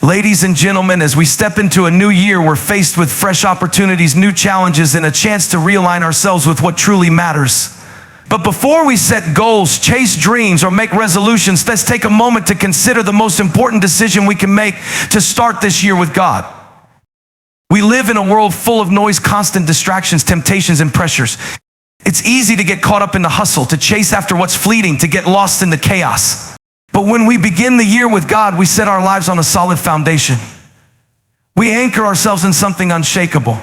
Ladies and gentlemen, as we step into a new year, we're faced with fresh opportunities, new challenges, and a chance to realign ourselves with what truly matters. But before we set goals, chase dreams, or make resolutions, let's take a moment to consider the most important decision we can make to start this year with God. We live in a world full of noise, constant distractions, temptations, and pressures. It's easy to get caught up in the hustle, to chase after what's fleeting, to get lost in the chaos. But when we begin the year with God, we set our lives on a solid foundation. We anchor ourselves in something unshakable.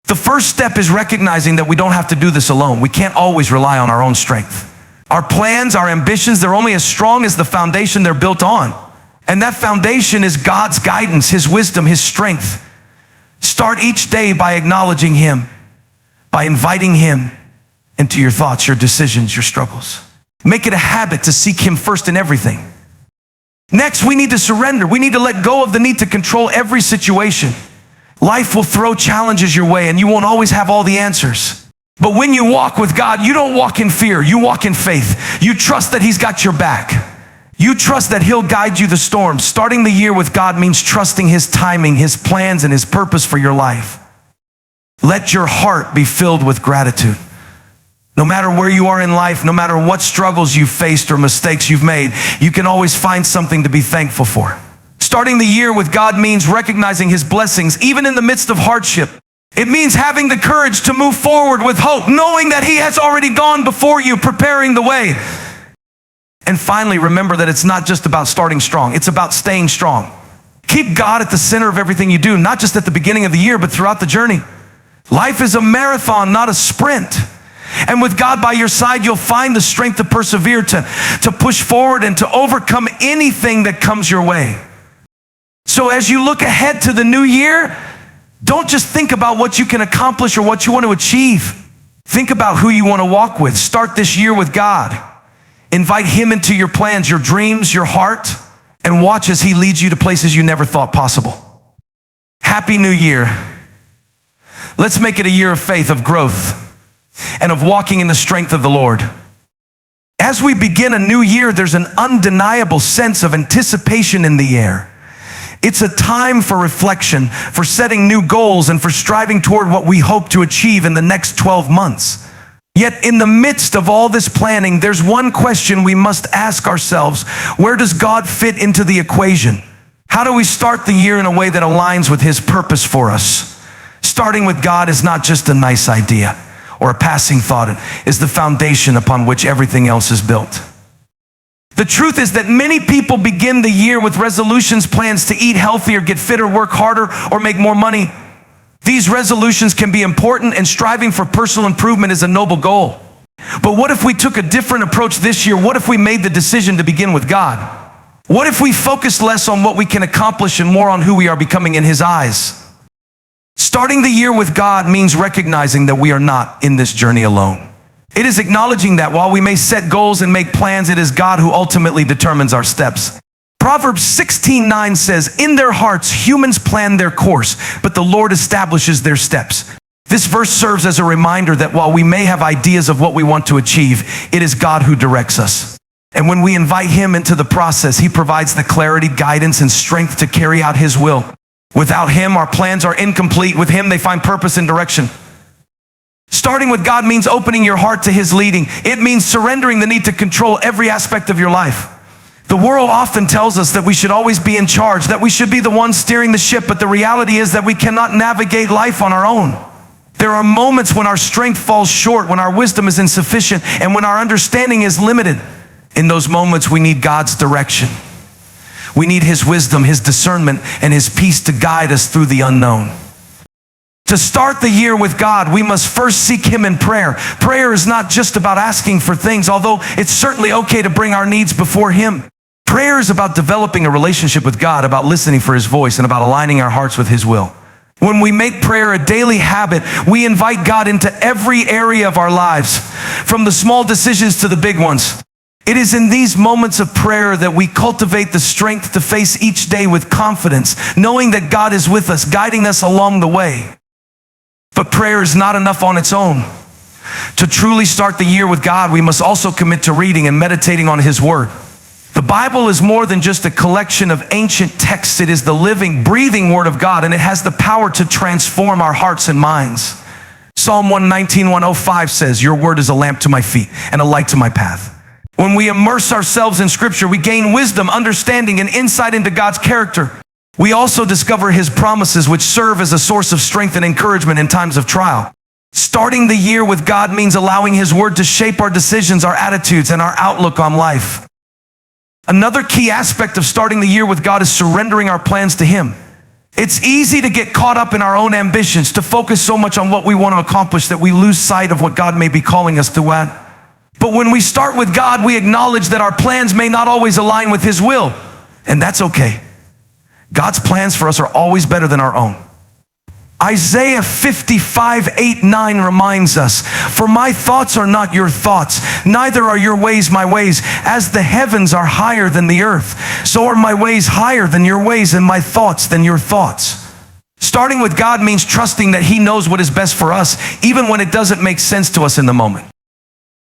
The first step is recognizing that we don't have to do this alone. We can't always rely on our own strength. Our plans, our ambitions, they're only as strong as the foundation they're built on. And that foundation is God's guidance, His wisdom, His strength. Start each day by acknowledging Him, by inviting Him into your thoughts, your decisions, your struggles. Make it a habit to seek Him first in everything. Next, we need to surrender. We need to let go of the need to control every situation. Life will throw challenges your way, and you won't always have all the answers. But when you walk with God, you don't walk in fear. You walk in faith. You trust that He's got your back. You trust that He'll guide you the storm. Starting the year with God means trusting His timing, His plans, and His purpose for your life. Let your heart be filled with gratitude. No matter where you are in life, no matter what struggles you've faced or mistakes you've made, you can always find something to be thankful for. Starting the year with God means recognizing His blessings, even in the midst of hardship. It means having the courage to move forward with hope, knowing that He has already gone before you, preparing the way. And finally, remember that it's not just about starting strong, it's about staying strong. Keep God at the center of everything you do, not just at the beginning of the year, but throughout the journey. Life is a marathon, not a sprint. And with God by your side, you'll find the strength to persevere, to push forward, and to overcome anything that comes your way. So as you look ahead to the new year, don't just think about what you can accomplish or what you want to achieve. Think about who you want to walk with. Start this year with God. Invite Him into your plans, your dreams, your heart, and watch as He leads you to places you never thought possible. Happy New Year. Let's make it a year of faith, of growth, and of walking in the strength of the Lord. As we begin a new year, there's an undeniable sense of anticipation in the air. It's a time for reflection, for setting new goals, and for striving toward what we hope to achieve in the next 12 months. Yet in the midst of all this planning, there's one question we must ask ourselves. Where does God fit into the equation? How do we start the year in a way that aligns with His purpose for us? Starting with God is not just a nice idea or a passing thought. It is the foundation upon which everything else is built. The truth is that many people begin the year with resolutions, plans to eat healthier, get fitter, work harder, or make more money. These resolutions can be important, and striving for personal improvement is a noble goal. But what if we took a different approach this year? What if we made the decision to begin with God? What if we focused less on what we can accomplish and more on who we are becoming in His eyes? Starting the year with God means recognizing that we are not in this journey alone. It is acknowledging that while we may set goals and make plans, it is God who ultimately determines our steps. Proverbs 16:9 says, "In their hearts humans plan their course, but the Lord establishes their steps." This verse serves as a reminder that while we may have ideas of what we want to achieve, it is God who directs us. And when we invite Him into the process, He provides the clarity, guidance, and strength to carry out His will. Without Him, our plans are incomplete. With Him, they find purpose and direction. Starting with God means opening your heart to His leading. It means surrendering the need to control every aspect of your life. The world often tells us that we should always be in charge, that we should be the one steering the ship, but the reality is that we cannot navigate life on our own. There are moments when our strength falls short, when our wisdom is insufficient, and when our understanding is limited. In those moments, we need God's direction. We need His wisdom, His discernment, and His peace to guide us through the unknown. To start the year with God, we must first seek Him in prayer. Prayer is not just about asking for things, although it's certainly okay to bring our needs before Him. Prayer is about developing a relationship with God, about listening for His voice, and about aligning our hearts with His will. When we make prayer a daily habit, we invite God into every area of our lives, from the small decisions to the big ones. It is in these moments of prayer that we cultivate the strength to face each day with confidence, knowing that God is with us, guiding us along the way. But prayer is not enough on its own. To truly start the year with God, we must also commit to reading and meditating on His Word. The Bible is more than just a collection of ancient texts. It is the living, breathing Word of God, and it has the power to transform our hearts and minds. Psalm 119, 105 says, your word is a lamp to my feet and a light to my path. When we immerse ourselves in Scripture, we gain wisdom, understanding, and insight into God's character. We also discover His promises, which serve as a source of strength and encouragement in times of trial. Starting the year with God means allowing His Word to shape our decisions, our attitudes, and our outlook on life. Another key aspect of starting the year with God is surrendering our plans to Him. It's easy to get caught up in our own ambitions, to focus so much on what we want to accomplish that we lose sight of what God may be calling us to at. But when we start with God, we acknowledge that our plans may not always align with His will, and that's okay. God's plans for us are always better than our own. Isaiah 55, 8, 9 reminds us, for my thoughts are not your thoughts, neither are your ways my ways. As the heavens are higher than the earth, so are my ways higher than your ways, and my thoughts than your thoughts. Starting with God means trusting that He knows what is best for us, even when it doesn't make sense to us in the moment.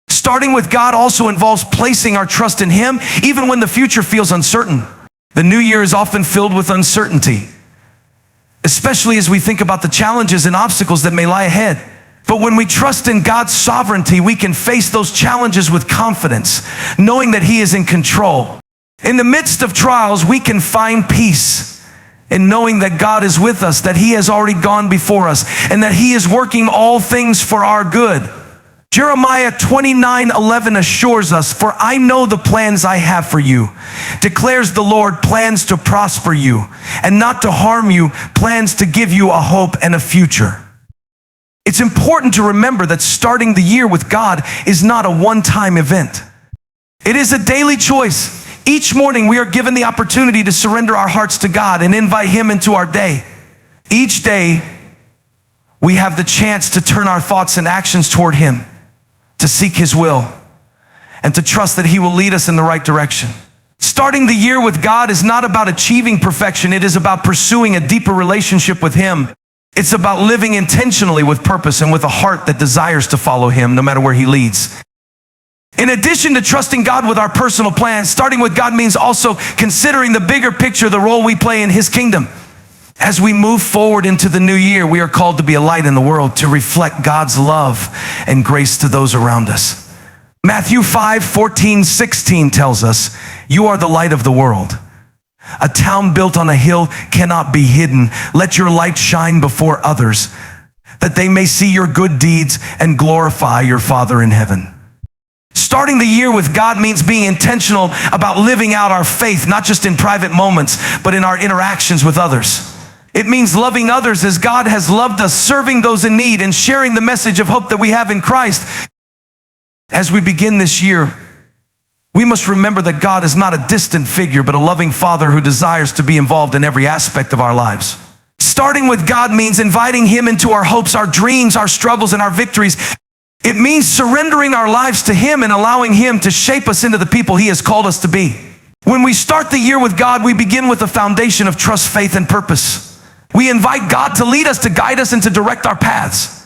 Starting with God also involves placing our trust in Him, even when the future feels uncertain. The new year is often filled with uncertainty, especially as we think about the challenges and obstacles that may lie ahead. But when we trust in God's sovereignty, we can face those challenges with confidence, knowing that He is in control. In the midst of trials, we can find peace in knowing that God is with us, that He has already gone before us, and that He is working all things for our good. Jeremiah 29:11 assures us, for I know the plans I have for you, declares the Lord, plans to prosper you and not to harm you, plans to give you a hope and a future. It's important to remember that starting the year with God is not a one-time event. It is a daily choice. Each morning we are given the opportunity to surrender our hearts to God and invite Him into our day. Each day we have the chance to turn our thoughts and actions toward Him, to seek His will, and to trust that He will lead us in the right direction. Starting the year with God is not about achieving perfection. It is about pursuing a deeper relationship with Him. It's about living intentionally with purpose and with a heart that desires to follow Him no matter where He leads. In addition to trusting God with our personal plans, starting with God means also considering the bigger picture, the role we play in His kingdom. As we move forward into the new year, we are called to be a light in the world, to reflect God's love and grace to those around us. Matthew 5, 14, 16 tells us, you are the light of the world. A town built on a hill cannot be hidden. Let your light shine before others, that they may see your good deeds and glorify your Father in heaven. Starting the year with God means being intentional about living out our faith, not just in private moments, but in our interactions with others. It means loving others as God has loved us, serving those in need, and sharing the message of hope that we have in Christ. As we begin this year, we must remember that God is not a distant figure, but a loving Father who desires to be involved in every aspect of our lives. Starting with God means inviting Him into our hopes, our dreams, our struggles, and our victories. It means surrendering our lives to Him and allowing Him to shape us into the people He has called us to be. When we start the year with God, we begin with a foundation of trust, faith, and purpose. We invite God to lead us, to guide us, and to direct our paths.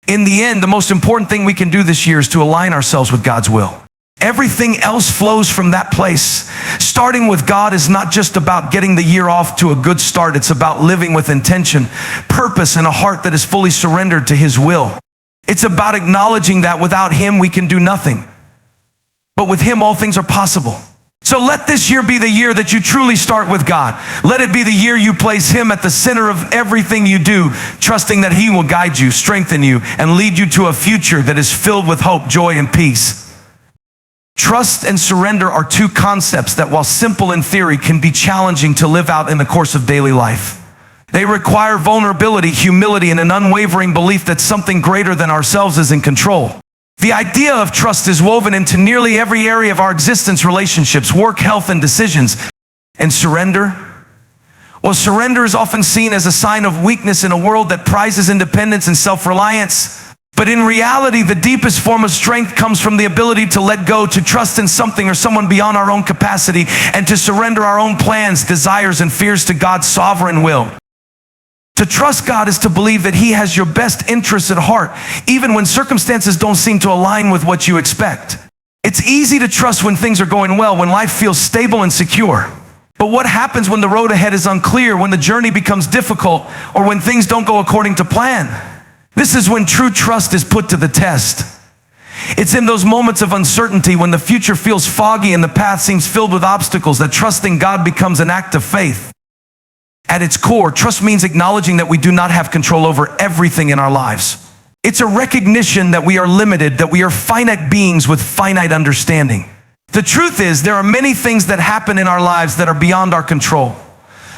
In the end, the most important thing we can do this year is to align ourselves with God's will. Everything else flows from that place. Starting with God is not just about getting the year off to a good start. It's about living with intention, purpose, and a heart that is fully surrendered to His will. It's about acknowledging that without Him we can do nothing, but with Him all things are possible. So let this year be the year that you truly start with God. Let it be the year you place Him at the center of everything you do, trusting that He will guide you, strengthen you, and lead you to a future that is filled with hope, joy, and peace. Trust and surrender are two concepts that, while simple in theory, can be challenging to live out in the course of daily life. They require vulnerability, humility, and an unwavering belief that something greater than ourselves is in control. The idea of trust is woven into nearly every area of our existence, relationships, work, health, and decisions. And surrender? Well, surrender is often seen as a sign of weakness in a world that prizes independence and self-reliance. But in reality, the deepest form of strength comes from the ability to let go, to trust in something or someone beyond our own capacity, and to surrender our own plans, desires, and fears to God's sovereign will. To trust God is to believe that He has your best interests at heart, even when circumstances don't seem to align with what you expect. It's easy to trust when things are going well, when life feels stable and secure. But what happens when the road ahead is unclear, when the journey becomes difficult, or when things don't go according to plan? This is when true trust is put to the test. It's in those moments of uncertainty, when the future feels foggy and the path seems filled with obstacles, that trusting God becomes an act of faith. At its core, trust means acknowledging that we do not have control over everything in our lives. It's a recognition that we are limited, that we are finite beings with finite understanding. The truth is, there are many things that happen in our lives that are beyond our control.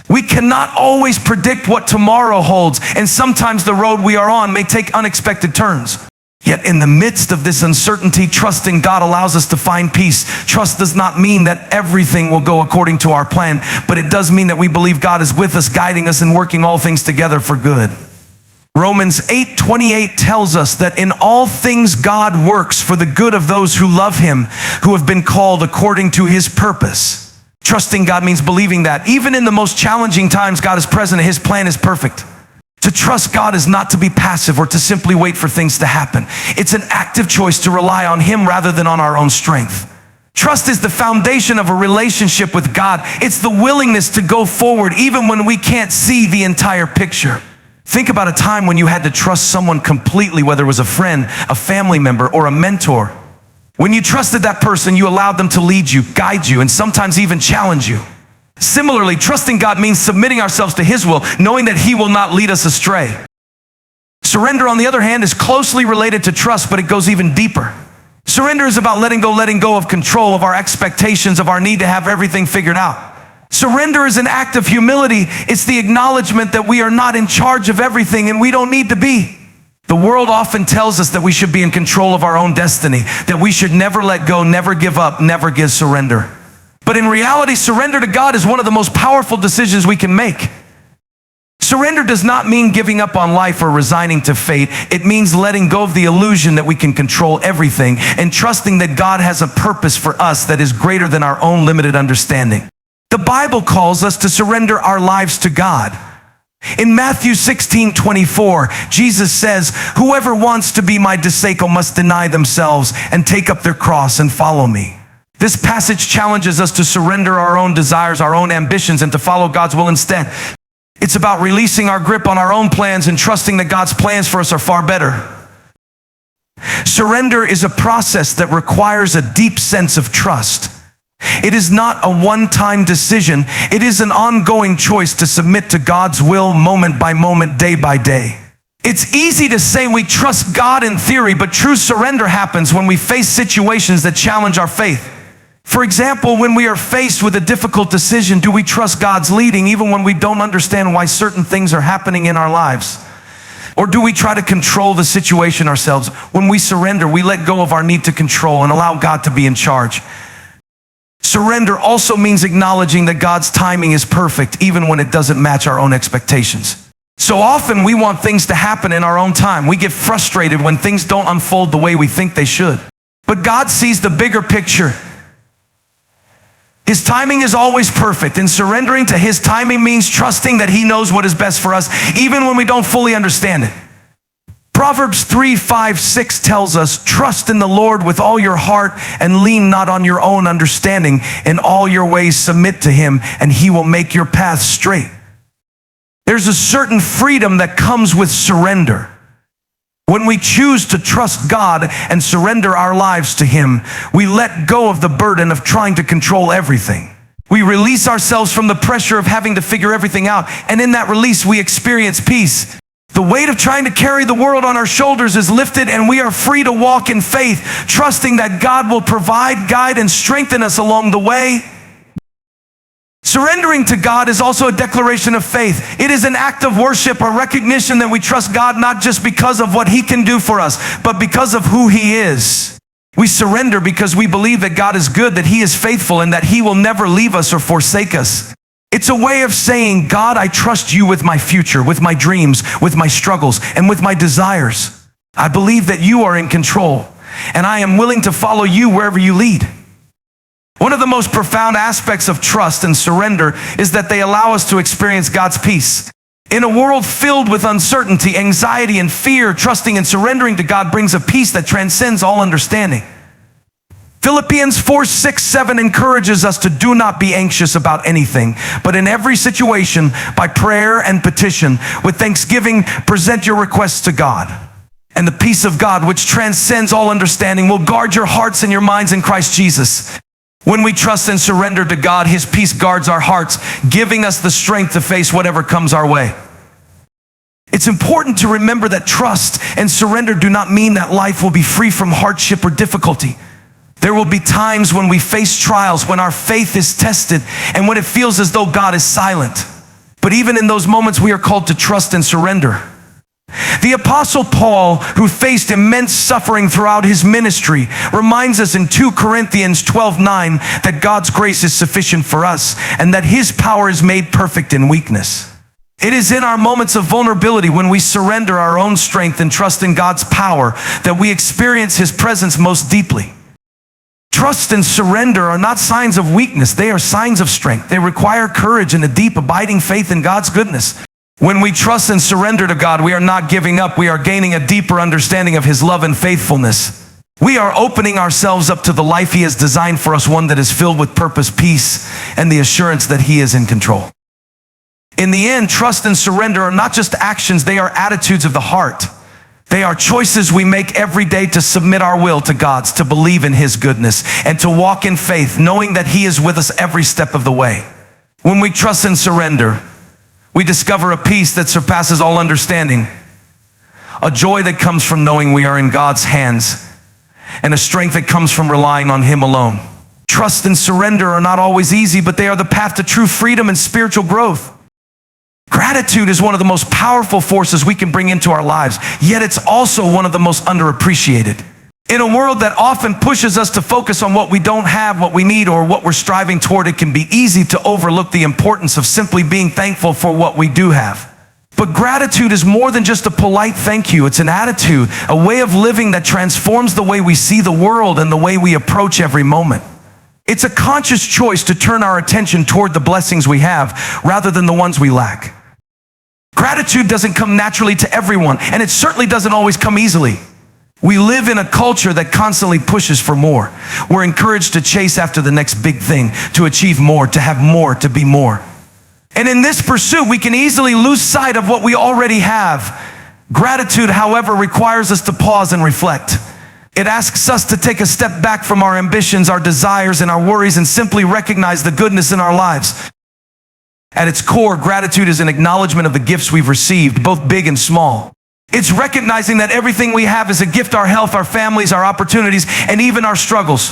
We cannot always predict what tomorrow holds, and sometimes the road we are on may take unexpected turns. Yet in the midst of this uncertainty, trusting God allows us to find peace. Trust does not mean that everything will go according to our plan, but it does mean that we believe God is with us, guiding us, and working all things together for good. Romans 8:28 tells us that in all things God works for the good of those who love him, who have been called according to his purpose. Trusting God means believing that even in the most challenging times, God is present and his plan is perfect. To trust God is not to be passive or to simply wait for things to happen. It's an active choice to rely on him rather than on our own strength. Trust is the foundation of a relationship with God. It's the willingness to go forward even when we can't see the entire picture. Think about a time when you had to trust someone completely, whether it was a friend, a family member, or a mentor. When you trusted that person, you allowed them to lead you, guide you, and sometimes even challenge you. Similarly, trusting God means submitting ourselves to his will, knowing that he will not lead us astray. Surrender, on the other hand, is closely related to trust, but it goes even deeper. Surrender is about letting go of control, of our expectations, of our need to have everything figured out. Surrender is an act of humility. It's the acknowledgement that we are not in charge of everything and we don't need to be. The world often tells us that we should be in control of our own destiny, that we should never let go, never give up, never give surrender. But in reality, surrender to God is one of the most powerful decisions we can make. Surrender does not mean giving up on life or resigning to fate. It means letting go of the illusion that we can control everything and trusting that God has a purpose for us that is greater than our own limited understanding. The Bible calls us to surrender our lives to God. In Matthew 16:24, Jesus says, "Whoever wants to be my disciple must deny themselves and take up their cross and follow me." This passage challenges us to surrender our own desires, our own ambitions, and to follow God's will instead. It's about releasing our grip on our own plans and trusting that God's plans for us are far better. Surrender is a process that requires a deep sense of trust. It is not a one-time decision. It is an ongoing choice to submit to God's will moment by moment, day by day. It's easy to say we trust God in theory, but true surrender happens when we face situations that challenge our faith. For example, when we are faced with a difficult decision, do we trust God's leading even when we don't understand why certain things are happening in our lives? Or do we try to control the situation ourselves? When we surrender, we let go of our need to control and allow God to be in charge. Surrender also means acknowledging that God's timing is perfect, even when it doesn't match our own expectations. So often we want things to happen in our own time. We get frustrated when things don't unfold the way we think they should. But God sees the bigger picture. His timing is always perfect, and surrendering to his timing means trusting that he knows what is best for us, even when we don't fully understand it. Proverbs 3:5-6 tells us, "Trust in the Lord with all your heart and lean not on your own understanding. In all your ways submit to him, and he will make your path straight." There's a certain freedom that comes with surrender. When we choose to trust God and surrender our lives to him, we let go of the burden of trying to control everything. We release ourselves from the pressure of having to figure everything out, and in that release, we experience peace. The weight of trying to carry the world on our shoulders is lifted, and we are free to walk in faith, trusting that God will provide, guide, and strengthen us along the way. Surrendering to God is also a declaration of faith. It is an act of worship, a recognition that we trust God not just because of what he can do for us, but because of who he is. We surrender because we believe that God is good, that he is faithful, and that he will never leave us or forsake us. It's a way of saying, God, I trust you with my future, with my dreams, with my struggles, and with my desires. I believe that you are in control, and I am willing to follow you wherever you lead. One of the most profound aspects of trust and surrender is that they allow us to experience God's peace. In a world filled with uncertainty, anxiety, and fear, trusting and surrendering to God brings a peace that transcends all understanding. Philippians 4:6-7 encourages us to do not be anxious about anything, but in every situation, by prayer and petition, with thanksgiving, present your requests to God. And the peace of God, which transcends all understanding, will guard your hearts and your minds in Christ Jesus. When we trust and surrender to God, His peace guards our hearts, giving us the strength to face whatever comes our way. It's important to remember that trust and surrender do not mean that life will be free from hardship or difficulty. There will be times when we face trials, when our faith is tested, and when it feels as though God is silent. But even in those moments, we are called to trust and surrender. The Apostle Paul, who faced immense suffering throughout his ministry, reminds us in 2 Corinthians 12:9 that God's grace is sufficient for us and that His power is made perfect in weakness. It is in our moments of vulnerability, when we surrender our own strength and trust in God's power, that we experience His presence most deeply. Trust and surrender are not signs of weakness. They are signs of strength. They require courage and a deep, abiding faith in God's goodness. When we trust and surrender to God, we are not giving up. We are gaining a deeper understanding of His love and faithfulness. We are opening ourselves up to the life He has designed for us, one that is filled with purpose, peace, and the assurance that He is in control. In the end, trust and surrender are not just actions, they are attitudes of the heart. They are choices we make every day to submit our will to God's, to believe in His goodness, and to walk in faith, knowing that He is with us every step of the way. When we trust and surrender, we discover a peace that surpasses all understanding, a joy that comes from knowing we are in God's hands, and a strength that comes from relying on Him alone. Trust and surrender are not always easy, but they are the path to true freedom and spiritual growth. Gratitude is one of the most powerful forces we can bring into our lives, yet it's also one of the most underappreciated. In a world that often pushes us to focus on what we don't have, what we need, or what we're striving toward, it can be easy to overlook the importance of simply being thankful for what we do have. But gratitude is more than just a polite thank you. It's an attitude, a way of living that transforms the way we see the world and the way we approach every moment. It's a conscious choice to turn our attention toward the blessings we have rather than the ones we lack. Gratitude doesn't come naturally to everyone, and it certainly doesn't always come easily. We live in a culture that constantly pushes for more. We're encouraged to chase after the next big thing, to achieve more, to have more, to be more. And in this pursuit, we can easily lose sight of what we already have. Gratitude, however, requires us to pause and reflect. It asks us to take a step back from our ambitions, our desires, and our worries, and simply recognize the goodness in our lives. At its core, gratitude is an acknowledgement of the gifts we've received, both big and small. It's recognizing that everything we have is a gift: our health, our families, our opportunities, and even our struggles.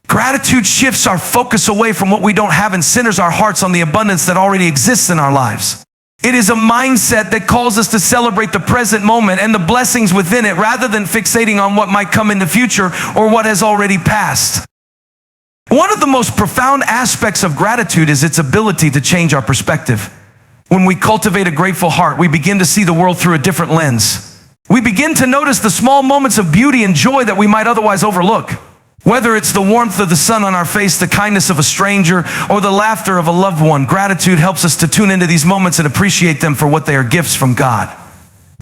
Gratitude shifts our focus away from what we don't have and centers our hearts on the abundance that already exists in our lives. It is a mindset that calls us to celebrate the present moment and the blessings within it, rather than fixating on what might come in the future or what has already passed. One of the most profound aspects of gratitude is its ability to change our perspective. When we cultivate a grateful heart, we begin to see the world through a different lens. We begin to notice the small moments of beauty and joy that we might otherwise overlook. Whether it's the warmth of the sun on our face, the kindness of a stranger, or the laughter of a loved one, gratitude helps us to tune into these moments and appreciate them for what they are: gifts from God.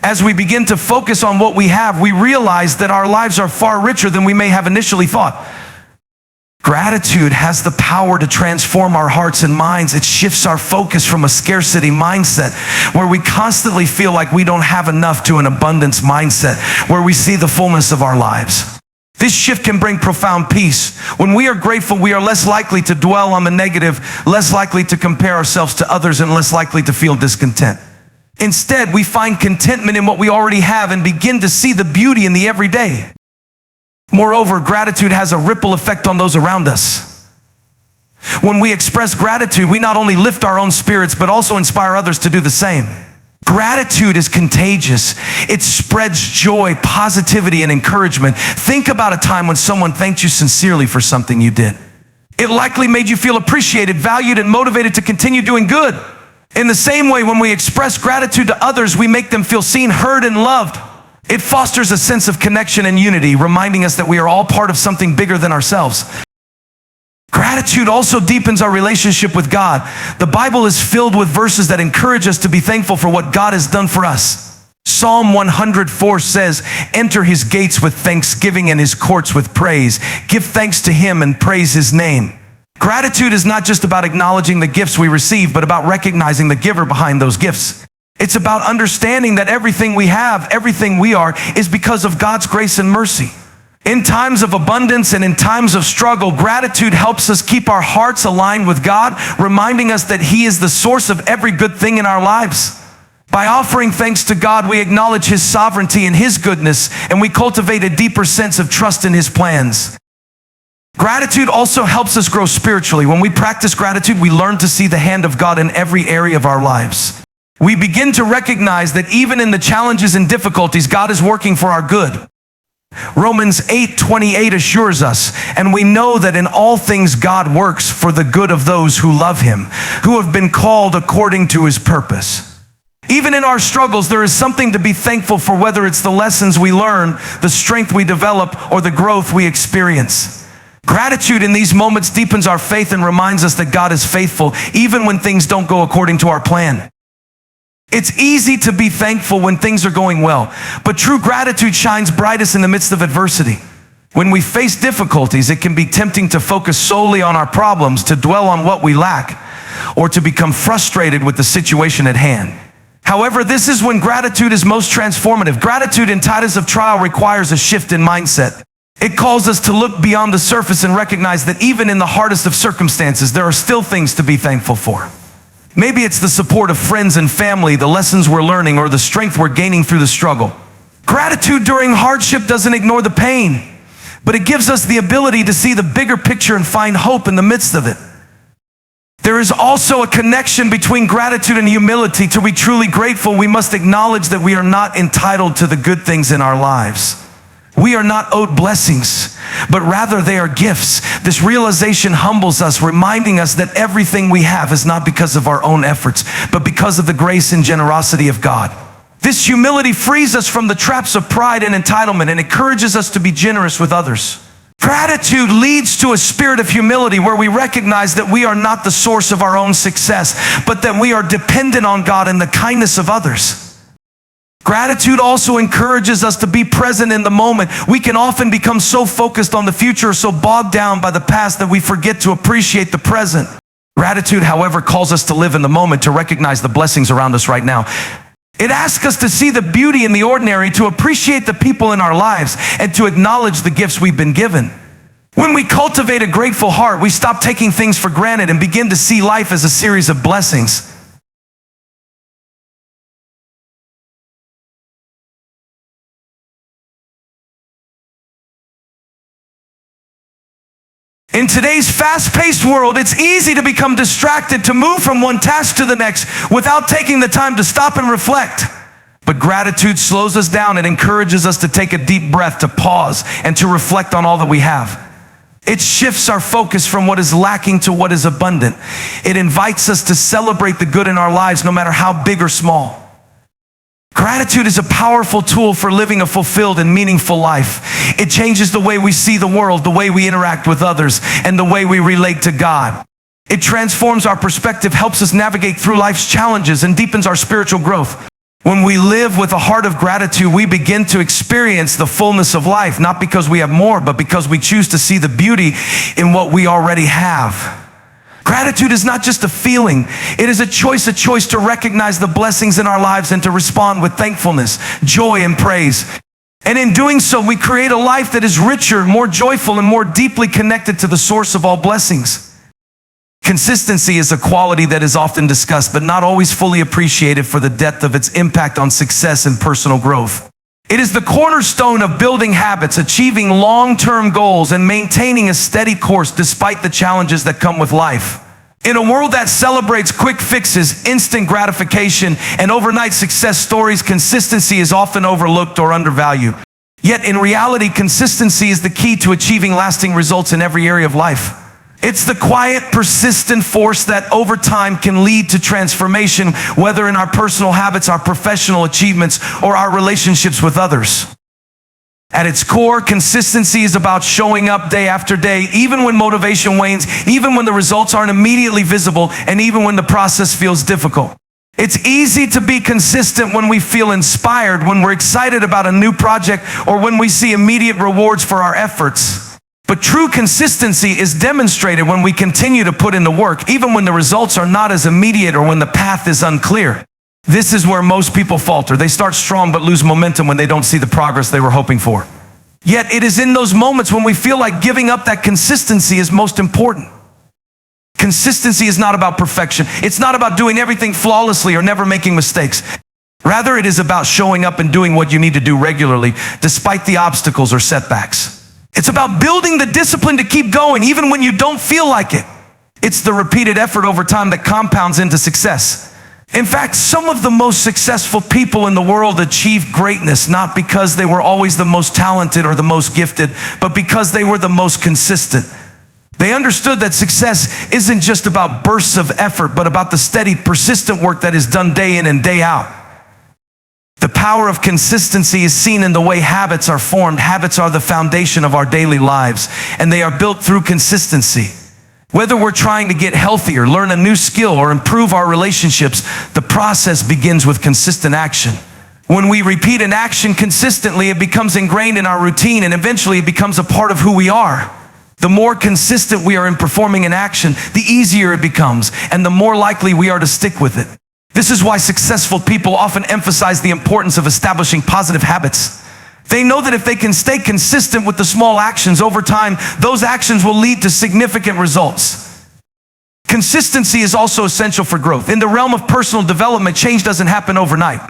As we begin to focus on what we have, we realize that our lives are far richer than we may have initially thought. Gratitude has the power to transform our hearts and minds. It shifts our focus from a scarcity mindset, where we constantly feel like we don't have enough, to an abundance mindset, where we see the fullness of our lives. This shift can bring profound peace. When we are grateful, we are less likely to dwell on the negative, less likely to compare ourselves to others, and less likely to feel discontent. Instead, we find contentment in what we already have and begin to see the beauty in the everyday. Moreover, gratitude has a ripple effect on those around us. When we express gratitude, we not only lift our own spirits, but also inspire others to do the same. Gratitude is contagious. It spreads joy, positivity, and encouragement. Think about a time when someone thanked you sincerely for something you did. It likely made you feel appreciated, valued, and motivated to continue doing good. In the same way, when we express gratitude to others, we make them feel seen, heard, and loved. It fosters a sense of connection and unity, reminding us that we are all part of something bigger than ourselves. Gratitude also deepens our relationship with God. The Bible is filled with verses that encourage us to be thankful for what God has done for us. Psalm 104 says, enter his gates with thanksgiving and his courts with praise. Give thanks to him and praise his name. Gratitude is not just about acknowledging the gifts we receive, but about recognizing the giver behind those gifts. It's about understanding that everything we have, everything we are, is because of God's grace and mercy. In times of abundance and in times of struggle, gratitude helps us keep our hearts aligned with God, reminding us that he is the source of every good thing in our lives. By offering thanks to God, we acknowledge his sovereignty and his goodness, and we cultivate a deeper sense of trust in his plans. Gratitude also helps us grow spiritually. When we practice gratitude, we learn to see the hand of God in every area of our lives. We begin to recognize that even in the challenges and difficulties, God is working for our good. Romans 8:28 assures us, and we know that in all things God works for the good of those who love him, who have been called according to his purpose. Even in our struggles, there is something to be thankful for, whether it's the lessons we learn, the strength we develop, or the growth we experience. Gratitude in these moments deepens our faith and reminds us that God is faithful, even when things don't go according to our plan. It's easy to be thankful when things are going well, but true gratitude shines brightest in the midst of adversity. When we face difficulties, it can be tempting to focus solely on our problems, to dwell on what we lack, or to become frustrated with the situation at hand. However, this is when gratitude is most transformative. Gratitude in times of trial requires a shift in mindset. It calls us to look beyond the surface and recognize that even in the hardest of circumstances, there are still things to be thankful for. Maybe it's the support of friends and family, the lessons we're learning, or the strength we're gaining through the struggle. Gratitude during hardship doesn't ignore the pain, but it gives us the ability to see the bigger picture and find hope in the midst of it. There is also a connection between gratitude and humility. To be truly grateful, we must acknowledge that we are not entitled to the good things in our lives. We are not owed blessings, but rather they are gifts. This realization humbles us, reminding us that everything we have is not because of our own efforts, but because of the grace and generosity of God. This humility frees us from the traps of pride and entitlement and encourages us to be generous with others. Gratitude leads to a spirit of humility where we recognize that we are not the source of our own success, but that we are dependent on God and the kindness of others. Gratitude also encourages us to be present in the moment. We can often become so focused on the future, so bogged down by the past, that we forget to appreciate the present. Gratitude, however, calls us to live in the moment, to recognize the blessings around us right now. It asks us to see the beauty in the ordinary, to appreciate the people in our lives, and to acknowledge the gifts we've been given. When we cultivate a grateful heart, we stop taking things for granted and begin to see life as a series of blessings. In today's fast-paced world, it's easy to become distracted, to move from one task to the next without taking the time to stop and reflect. But gratitude slows us down and encourages us to take a deep breath, to pause, and to reflect on all that we have. It shifts our focus from what is lacking to what is abundant. It invites us to celebrate the good in our lives, no matter how big or small. Gratitude is a powerful tool for living a fulfilled and meaningful life. It changes the way we see the world, the way we interact with others, and the way we relate to God. It transforms our perspective, helps us navigate through life's challenges, and deepens our spiritual growth. When we live with a heart of gratitude, we begin to experience the fullness of life, not because we have more, but because we choose to see the beauty in what we already have. Gratitude is not just a feeling. It is a choice to recognize the blessings in our lives and to respond with thankfulness, joy, and praise. And in doing so, we create a life that is richer, more joyful, and more deeply connected to the source of all blessings. Consistency is a quality that is often discussed, but not always fully appreciated for the depth of its impact on success and personal growth. It is the cornerstone of building habits, achieving long-term goals, and maintaining a steady course despite the challenges that come with life. In a world that celebrates quick fixes, instant gratification, and overnight success stories, consistency is often overlooked or undervalued. Yet in reality, consistency is the key to achieving lasting results in every area of life. It's the quiet, persistent force that over time can lead to transformation, whether in our personal habits, our professional achievements, or our relationships with others. At its core, consistency is about showing up day after day, even when motivation wanes, even when the results aren't immediately visible, and even when the process feels difficult. It's easy to be consistent when we feel inspired, when we're excited about a new project, or when we see immediate rewards for our efforts. But true consistency is demonstrated when we continue to put in the work, even when the results are not as immediate or when the path is unclear. This is where most people falter. They start strong but lose momentum when they don't see the progress they were hoping for. Yet it is in those moments when we feel like giving up that consistency is most important. Consistency is not about perfection. It's not about doing everything flawlessly or never making mistakes. Rather, it is about showing up and doing what you need to do regularly, despite the obstacles or setbacks. It's about building the discipline to keep going, even when you don't feel like it. It's the repeated effort over time that compounds into success. In fact, some of the most successful people in the world achieved greatness, not because they were always the most talented or the most gifted, but because they were the most consistent. They understood that success isn't just about bursts of effort, but about the steady, persistent work that is done day in and day out. The power of consistency is seen in the way habits are formed. Habits are the foundation of our daily lives, and they are built through consistency. Whether we're trying to get healthier, learn a new skill, or improve our relationships, the process begins with consistent action. When we repeat an action consistently, it becomes ingrained in our routine, and eventually it becomes a part of who we are. The more consistent we are in performing an action, the easier it becomes, and the more likely we are to stick with it. This is why successful people often emphasize the importance of establishing positive habits. They know that if they can stay consistent with the small actions over time, those actions will lead to significant results. Consistency is also essential for growth. In the realm of personal development, change doesn't happen overnight.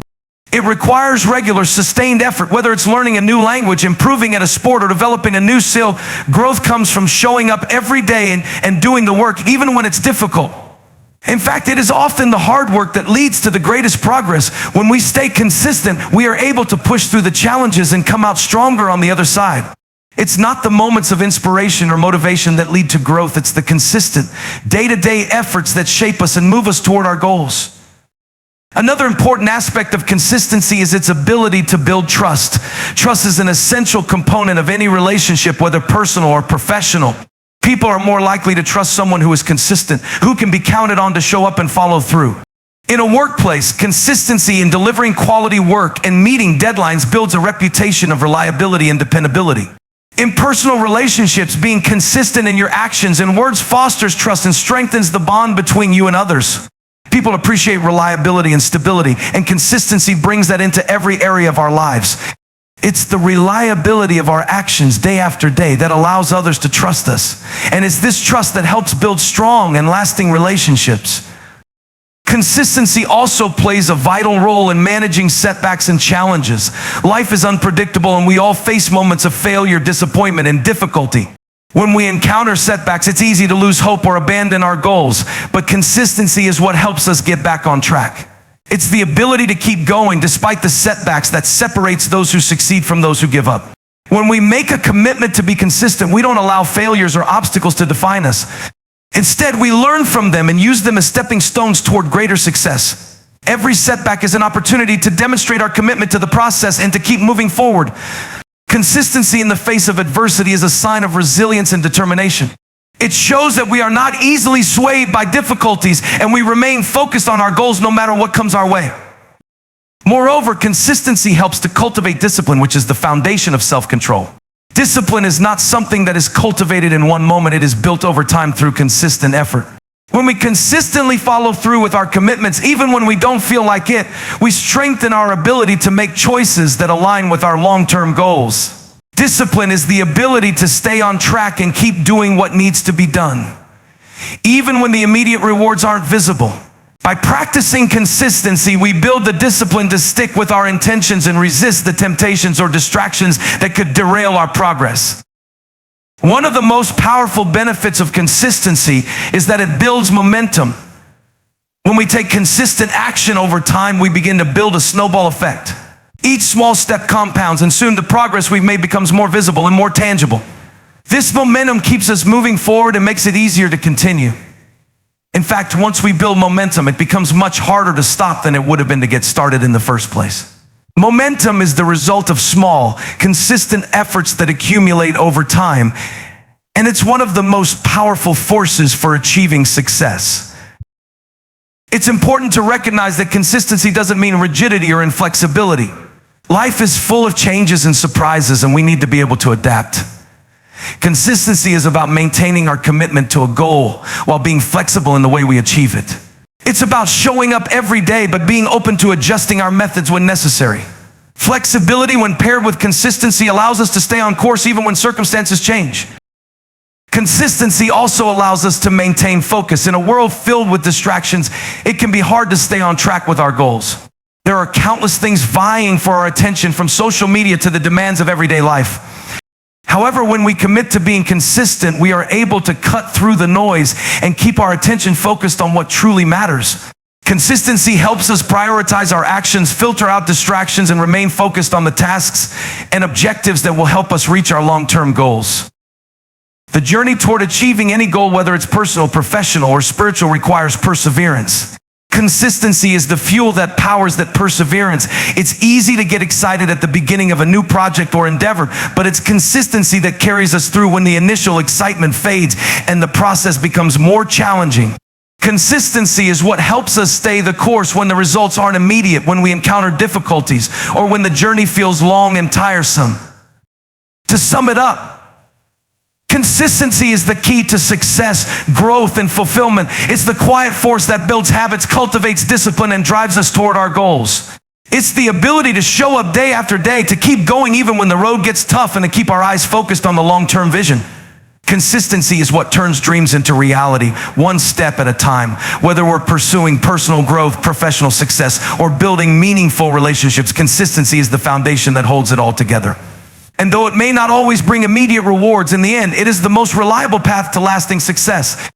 It requires regular, sustained effort. Whether it's learning a new language, improving at a sport, or developing a new skill, growth comes from showing up every day and doing the work, even when it's difficult. In fact, it is often the hard work that leads to the greatest progress. When we stay consistent, we are able to push through the challenges and come out stronger on the other side. It's not the moments of inspiration or motivation that lead to growth. It's the consistent, day-to-day efforts that shape us and move us toward our goals. Another important aspect of consistency is its ability to build trust. Trust is an essential component of any relationship, whether personal or professional. People are more likely to trust someone who is consistent, who can be counted on to show up and follow through. In a workplace, consistency in delivering quality work and meeting deadlines builds a reputation of reliability and dependability. In personal relationships, being consistent in your actions and words fosters trust and strengthens the bond between you and others. People appreciate reliability and stability, and consistency brings that into every area of our lives. It's the reliability of our actions day after day that allows others to trust us. And it's this trust that helps build strong and lasting relationships. Consistency also plays a vital role in managing setbacks and challenges. Life is unpredictable, and we all face moments of failure, disappointment, and difficulty. When we encounter setbacks, it's easy to lose hope or abandon our goals, but consistency is what helps us get back on track. It's the ability to keep going despite the setbacks that separates those who succeed from those who give up. When we make a commitment to be consistent, we don't allow failures or obstacles to define us. Instead, we learn from them and use them as stepping stones toward greater success. Every setback is an opportunity to demonstrate our commitment to the process and to keep moving forward. Consistency in the face of adversity is a sign of resilience and determination. It shows that we are not easily swayed by difficulties, and we remain focused on our goals no matter what comes our way. Moreover, consistency helps to cultivate discipline, which is the foundation of self-control. Discipline is not something that is cultivated in one moment. It is built over time through consistent effort. When we consistently follow through with our commitments, even when we don't feel like it, we strengthen our ability to make choices that align with our long-term goals. Discipline is the ability to stay on track and keep doing what needs to be done, even when the immediate rewards aren't visible. By practicing consistency, we build the discipline to stick with our intentions and resist the temptations or distractions that could derail our progress. One of the most powerful benefits of consistency is that it builds momentum. When we take consistent action over time, we begin to build a snowball effect. Each small step compounds, and soon the progress we've made becomes more visible and more tangible. This momentum keeps us moving forward and makes it easier to continue. In fact, once we build momentum, it becomes much harder to stop than it would have been to get started in the first place. Momentum is the result of small, consistent efforts that accumulate over time, and it's one of the most powerful forces for achieving success. It's important to recognize that consistency doesn't mean rigidity or inflexibility. Life is full of changes and surprises, and we need to be able to adapt. Consistency is about maintaining our commitment to a goal while being flexible in the way we achieve it. It's about showing up every day, but being open to adjusting our methods when necessary. Flexibility, when paired with consistency, allows us to stay on course even when circumstances change. Consistency also allows us to maintain focus. In a world filled with distractions, it can be hard to stay on track with our goals. There are countless things vying for our attention, from social media to the demands of everyday life. However, when we commit to being consistent, we are able to cut through the noise and keep our attention focused on what truly matters. Consistency helps us prioritize our actions, filter out distractions, and remain focused on the tasks and objectives that will help us reach our long-term goals. The journey toward achieving any goal, whether it's personal, professional, or spiritual, requires perseverance. Consistency is the fuel that powers that perseverance. It's easy to get excited at the beginning of a new project or endeavor, but it's consistency that carries us through when the initial excitement fades and the process becomes more challenging. Consistency is what helps us stay the course when the results aren't immediate, when we encounter difficulties, or when the journey feels long and tiresome. To sum it up, consistency is the key to success, growth, and fulfillment. It's the quiet force that builds habits, cultivates discipline, and drives us toward our goals. It's the ability to show up day after day, to keep going even when the road gets tough, and to keep our eyes focused on the long-term vision. Consistency is what turns dreams into reality, one step at a time. Whether we're pursuing personal growth, professional success, or building meaningful relationships, consistency is the foundation that holds it all together. And though it may not always bring immediate rewards, in the end, it is the most reliable path to lasting success.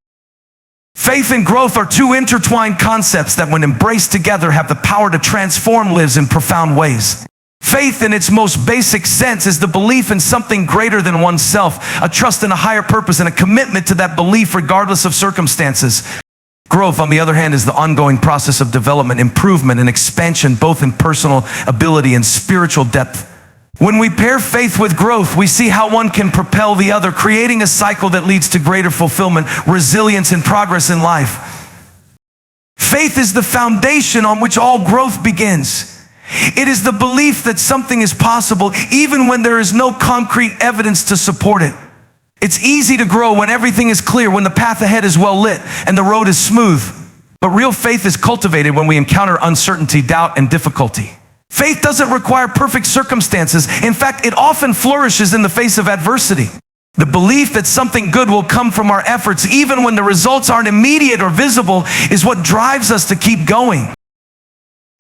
Faith and growth are two intertwined concepts that, when embraced together, have the power to transform lives in profound ways. Faith, in its most basic sense, is the belief in something greater than oneself, a trust in a higher purpose, and a commitment to that belief regardless of circumstances. Growth, on the other hand, is the ongoing process of development, improvement, and expansion, both in personal ability and spiritual depth. When we pair faith with growth, we see how one can propel the other, creating a cycle that leads to greater fulfillment, resilience, and progress in life. Faith is the foundation on which all growth begins. It is the belief that something is possible even when there is no concrete evidence to support it. It's easy to grow when everything is clear, when the path ahead is well lit and the road is smooth. But real faith is cultivated when we encounter uncertainty, doubt, and difficulty. Faith doesn't require perfect circumstances. In fact, it often flourishes in the face of adversity. The belief that something good will come from our efforts, even when the results aren't immediate or visible, is what drives us to keep going.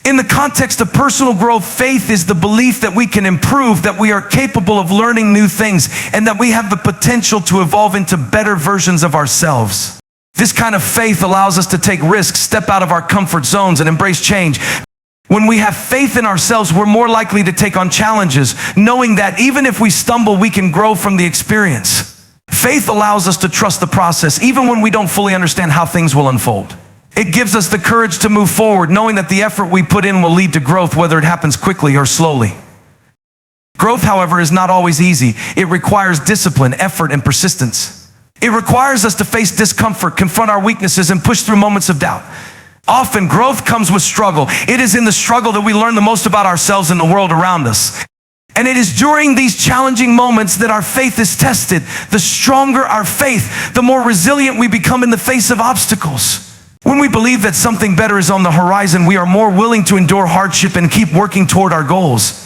In the context of personal growth, faith is the belief that we can improve, that we are capable of learning new things, and that we have the potential to evolve into better versions of ourselves. This kind of faith allows us to take risks, step out of our comfort zones, and embrace change. When we have faith in ourselves, we're more likely to take on challenges, knowing that even if we stumble, we can grow from the experience. Faith allows us to trust the process, even when we don't fully understand how things will unfold. It gives us the courage to move forward, knowing that the effort we put in will lead to growth, whether it happens quickly or slowly. Growth, however, is not always easy. It requires discipline, effort, and persistence. It requires us to face discomfort, confront our weaknesses, and push through moments of doubt. Often, growth comes with struggle. It is in the struggle that we learn the most about ourselves and the world around us. And it is during these challenging moments that our faith is tested. The stronger our faith, the more resilient we become in the face of obstacles. When we believe that something better is on the horizon, we are more willing to endure hardship and keep working toward our goals.